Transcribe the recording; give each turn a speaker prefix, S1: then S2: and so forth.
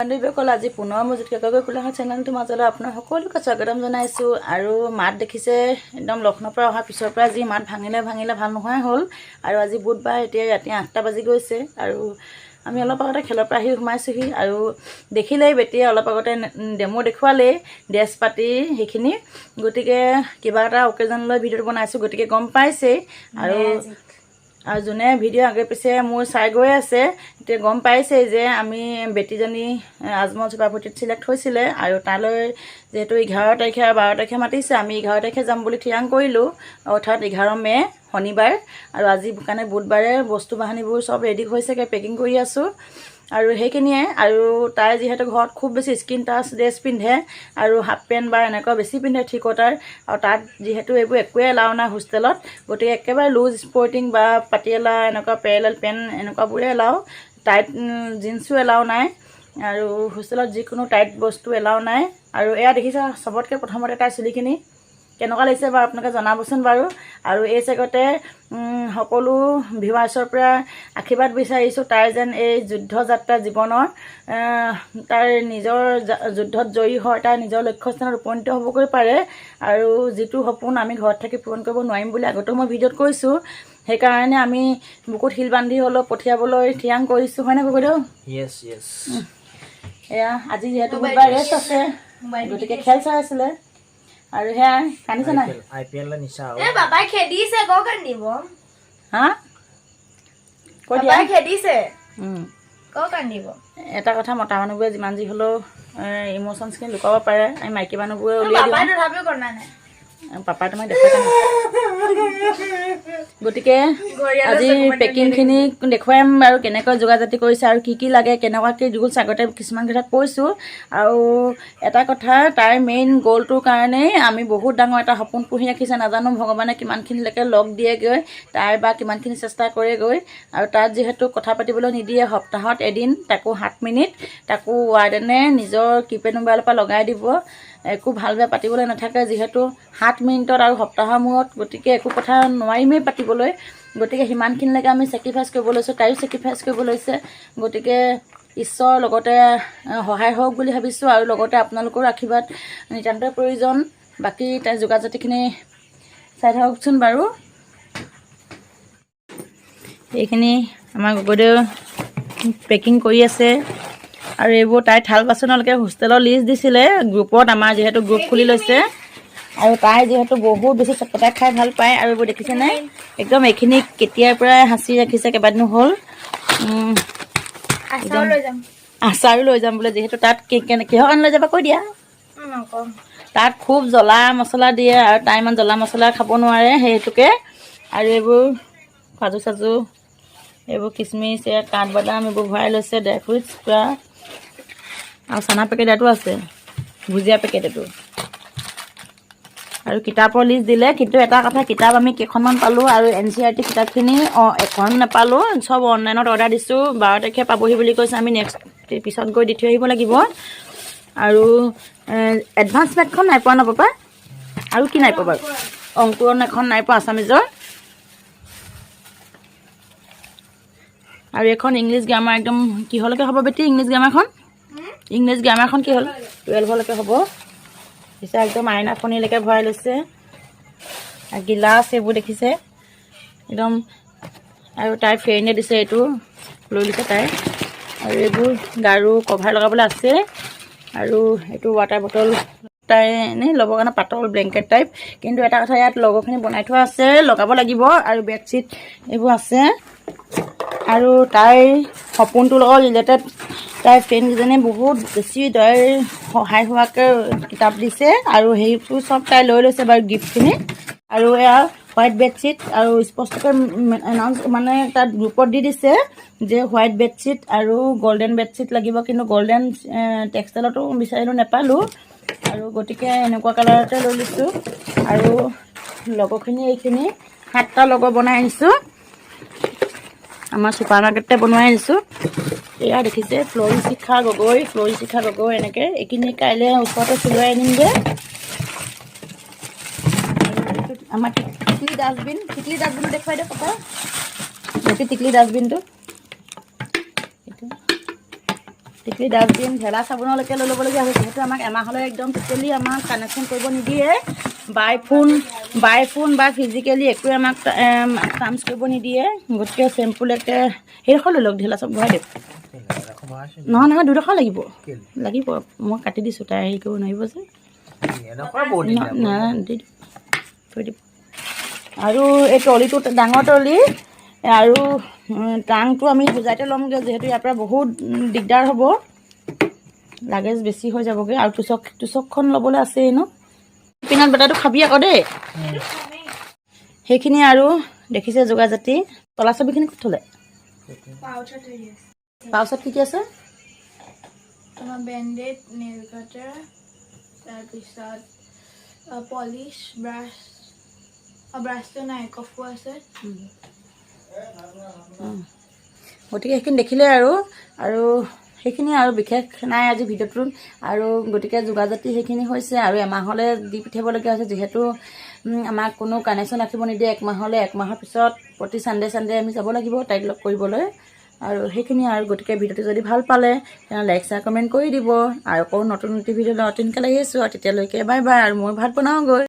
S1: বান্ধৱীসকল আজি পুনৰ মোৰ জ্যোতিকা কোলাহৰ চেনেলটোৰ মাজলৈ আপোনাৰ সকলোকে স্বাগতম জনাইছোঁ। আৰু মাত দেখিছে একদম লক্ষ্ণৌৰ পৰা অহাৰ পিছৰ পৰা যি মাত ভাঙিলে ভাল নোহোৱাই হ'ল। আৰু আজি বুধবাৰ, এতিয়া ৰাতি 8টা বাজি গৈছে আৰু আমি অলপ আগতে খেলৰ পৰা আহি সোমাইছোঁহি। আৰু দেখিলেই বেটিয়ে অলপ আগতে ডেমো দেখুৱালেই ড্ৰেছ পাতি সেইখিনি, গতিকে কিবা এটা অকেজনলৈ ভিডিঅ'টো বনাইছোঁ, গতিকে গম পাইছেই। আৰু যোনে ভিডিঅ' আগে পিছে মোৰ চাই গৈ আছে এতিয়া গম পাইছেই যে আমি বেটীজনী আজমল ছুপাৰফৰ্টিত চিলেক্ট হৈছিলে। আৰু তালৈ যিহেতু 11 তাৰিখে আৰু 12 তাৰিখে মাতিছে, আমি 11 তাৰিখে যাম বুলি থিৰাং কৰিলোঁ, অৰ্থাৎ 11 মে শনিবাৰ। আৰু আজি কাৰণে বুধবাৰে বস্তু বাহানিবোৰ চব ৰেডি হৈছেগৈ, পেকিং কৰি আছোঁ। আৰু সেইখিনিয়ে, আৰু তাই যিহেতু ঘৰত খুব বেছি স্কিন টাচ ড্ৰেছ পিন্ধে আৰু হাফ পেণ্ট বা এনেকুৱা বেছি পিন্ধে থ্ৰী কোৱাৰ্টাৰ, আৰু তাত যিহেতু এইবোৰ একোৱে এলাও নাই হোষ্টেলত, গতিকে একেবাৰে লুজ স্পৰ্টিং বা পাটিয়ালা এনেকুৱা পেৰেলেল পেণ্ট এনেকুৱাবোৰে এলাও, টাইট জিন্সো এলাও নাই, আৰু হোষ্টেলত যিকোনো টাইট বস্তু এলাও নাই। আৰু এয়া দেখিছা চবতকৈ প্ৰথমতে তাইৰ চুলিখিনি কেনেকুৱা লাগিছে বাৰু আপোনালোকে জনাবচোন বাৰু। আৰু এই চেগতে সকলো ভিউৱাৰ্ছৰ পৰা আশীৰ্বাদ বিচাৰিছোঁ, তাই যেন এই যুদ্ধ যাত্ৰা জীৱনৰ তাইৰ নিজৰ যুদ্ধত জয়ী হয়, তাইৰ নিজৰ লক্ষ্যস্থানত উপনীত হ'বগৈ পাৰে। আৰু যিটো সপোন আমি ঘৰত থাকি পূৰণ কৰিব নোৱাৰিম বুলি আগতেও মই ভিডিঅ'ত কৈছোঁ, সেইকাৰণে আমি বুকুত শিল বান্ধি হ'লেও পঠিয়াবলৈ থিৰাং কৰিছোঁ, হয়নে গগৈদেউ?
S2: Yes, yes.
S1: এয়া আজি যিহেতু বুধবাৰ ৰেষ্ট আছে, গতিকে খেল চাই আছিলে। আৰু সেয়া কান্দিছে নাই?
S2: IPL নিচা
S3: এ বাবাই খেদিছে ক কান্দিব।
S1: হা কৈ দিয়া।
S3: বাবাই খেদিছে ক কান্দিব।
S1: এটা কথা, মতা মানুহবোৰে যিমান যি হ'লেও ইম'শ্যনছখিনি লুকাব পাৰে, আমি মাইকী মানুহবোৰে উলিয়াই
S3: বাবাই
S1: দিওঁ।
S3: তথাপিও কৰা নাই।
S1: পাপাই তোমাক দেখুৱাই। গতিকে আজি পেকিংখিনি দেখুৱাম আৰু কেনেকৈ যোগাযাতি কৰিছে আৰু কি লাগে, কেনেকুৱাকৈ ৰুলছ আগতে কিছুমান কথাত কৈছোঁ। আৰু এটা কথা, তাইৰ মেইন গ'লটোৰ কাৰণেই আমি বহুত ডাঙৰ এটা সপোন পুহি ৰাখিছে। নাজানো ভগৱানে কিমানখিনিলৈকে লগ দিয়েগৈ, তাই বা কিমানখিনি চেষ্টা কৰেগৈ। আৰু তাত যিহেতু কথা পাতিবলৈ নিদিয়ে, সপ্তাহত এদিন, তাকো 7 মিনিট, তাকো ৱাৰ্ডেনে নিজৰ কিপেড মোবাইলৰ পৰা লগাই দিব, একো ভাল বেয়া পাতিবলৈ নাথাকে, যিহেতু 7 মিনিটত আৰু সপ্তাহৰ মূৰত, গতিকে একো কথা নোৱাৰিমেই পাতিবলৈ। গতিকে সিমানখিনিলৈকে আমি ছেক্ৰিফাইচ কৰিব লৈছোঁ, তাইও ছেক্ৰিফাইচ কৰিব লৈছে। গতিকে ঈশ্বৰৰ লগতে সহায় হওক বুলি ভাবিছোঁ, আৰু লগতে আপোনালোকৰো আশীৰ্বাদ নিতান্তই প্ৰয়োজন। বাকী তাইৰ যোগাযাতিখিনি চাই থাককচোন বাৰু। এইখিনি আমাৰ গগৈদেউ পেকিং কৰি আছে। আৰু এইবোৰ তাই থাল বাচনলৈকে হোষ্টেলৰ লিষ্ট দিছিলে গ্ৰুপত, আমাৰ যিহেতু গ্ৰুপ খুলি লৈছে। আৰু তাই যিহেতু বহুত বেছি চটপটাই খাই ভাল পায়। আৰু এইবোৰ দেখিছেনে, একদম এইখিনি কেতিয়াৰ পৰাই সাঁচি ৰাখিছে, কেইবাদিনো হ'ল। আচাৰো লৈ যাম বোলে, যিহেতু তাত কিহৰ কাৰণে লৈ যাবা কৈ দিয়া। তাত খুব জ্বলা মছলা দিয়ে, আৰু তাই ইমান জ্বলা মছলা খাব নোৱাৰে, সেইটোকে। আৰু এইবোৰ কাজু চাজু, এইবোৰ কিচমিচ, কাঠবাদাম, এইবোৰ ভৰাই লৈছে, ড্ৰাই ফ্ৰুটছ পূৰা। আৰু চানা পেকেট ইয়াতো আছে, ভুজিয়া পেকেট এইটো। আৰু কিতাপৰ লিষ্ট দিলে, কিন্তু এটা কথা, কিতাপ আমি কেইখনমান পালোঁ, আৰু NCERT কিতাপখিনি এখন নাপালোঁ, চব অনলাইনত অৰ্ডাৰ দিছোঁ। 12 তাৰিখে পাবহি বুলি কৈছে, আমি নেক্সট পিছত গৈ দি থৈ আহিব লাগিব। আৰু এডভান্স মেটখন নাই পোৱা ন পাপা? আৰু কি নাই পোৱা বাৰু? অংকুৰণ এখন নাই পোৱা, আছামিজৰ। আৰু এখন ইংলিছ গ্ৰামাৰ, একদম কিহলৈকে হ'ব বেটি ইংলিছ গ্ৰামাৰখন? ইংলিছ গ্ৰামাৰখন কি হ'ল? 12লৈকে হ'ব। পিছে একদম আইনা ফণিলৈকে ভৰাই লৈছে, গিলাচ এইবোৰ দেখিছে একদম। আৰু তাই ফেৰিনে দিছে, এইটো লৈ লৈছে তাই। আৰু এইবোৰ গাৰু কভাৰ লগাবলৈ আছে। আৰু এইটো ৱাটাৰ বটল তাই এনেই ল'বৰ কাৰণে পাতল ব্লেংকেট টাইপ। কিন্তু এটা কথা, ইয়াত লগৰখিনি বনাই থোৱা আছে, লগাব লাগিব। আৰু বেডশ্বীট এইবোৰ আছে। আৰু তাইৰ সপোনটোৰ লগত ৰিলেটেড তাইৰ ফ্ৰেণ্ডকেইজনীয়ে বহুত বেছি তাইৰ সহায় হোৱাকৈ কিতাপ দিছে। আৰু সেইবোৰ চব তাই লৈ লৈছে বাৰু গিফ্টখিনি। আৰু এয়া হোৱাইট বেডশ্বীট, আৰু স্পষ্টকৈ এনাউন্স মানে তাত গ্ৰুপত দি দিছে যে হোৱাইট বেডশ্বীট আৰু গল্ডেন বেডশ্বীট লাগিব। কিন্তু গল্ডেন টেক্সটাইলতো বিচাৰিলোঁ, নাপালোঁ। আৰু গতিকে এনেকুৱা কালাৰতে লৈ লৈছোঁ। আৰু লগৰখিনি এইখিনি 7টা লগৰ বনাই আনিছোঁ, আমাৰ ছুপাৰ মাৰ্কেটতে বনোৱাই আনিছোঁ। এয়া দেখিছে, ফ্ল'ৰী শিখা গগৈ, ফ্ল'ৰী শিখা গগৈ এনেকৈ। এইখিনি কাইলৈ ওচৰতে চিলোৱাই আনিমগৈ। আমাৰ টিকলি ডাষ্টবিনটো দেখুৱাই দিয়ক পাপা। এইটো টিকলি ডাষ্টবিনটো, এইটো টিকলি ডাষ্টবিন ভেলা চাবোনলৈকে লৈ ল'বলগীয়া হৈছে যিহেতু আমাক এমাহলৈ একদম টোটেলি আমাক কানেকশ্যন কৰিব নিদিয়ে বাই ফোন বা ফিজিকেলি একোৱে আমাক টাৰ্মছ কৰিব নিদিয়ে গতিকে চেম্পুলৈকে সেইডোখৰ লৈ লওক ঢেলা চব ভৰাই দিয়ক নহয় দুডোখৰ লাগিব মই কাটি দিছোঁ তাই হেৰি কৰিব নোৱাৰিব যে দি থৈ দিব আৰু এই ট্ৰলিটো ডাঙৰ ট্ৰলি আৰু ট্ৰাংকটো আমি বুজাইতে ল'মগৈ যিহেতু ইয়াৰ পৰা বহুত দিগদাৰ হ'ব লাগেজ বেছি হৈ যাবগৈ আৰু টুচকখন ল'বলৈ আছেই ন পিনত বেটাটো খাবি আকৌ দেই সেইখিনি আৰু দেখিছে যোগাযাতি তলা ছবিখিনি ক'ত থ'লে পাউচত কি আছে
S3: তোমাৰ বেণ্ডেড নেল কাটাৰ তাৰপিছত পলিছ ব্ৰাছটো নাই কফু আছে
S1: গতিকে সেইখিনি দেখিলে আৰু সেইখিনি আৰু বিশেষ নাই আজি ভিডিঅ'টোত আৰু গতিকে যোগাযাতি সেইখিনি হৈছে আৰু এমাহলৈ দি পঠিয়াবলগীয়া হৈছে যিহেতু আমাক কোনো কানেকশ্যন ৰাখিব নিদিয়ে একমাহলৈ একমাহৰ পিছত প্ৰতি চানডে আমি যাব লাগিব তাইক লগ কৰিবলৈ আৰু সেইখিনি আৰু গতিকে ভিডিঅ'টো যদি ভাল পালে তেনেহ'লে লাইক শ্বেয়াৰ কমেণ্ট কৰি দিব আৰু আকৌ নতুন ভিডিঅ' নতুনকৈ লাগি আছোঁ আৰু তেতিয়ালৈকে বাই বাই আৰু মই ভাত বনাওঁগৈ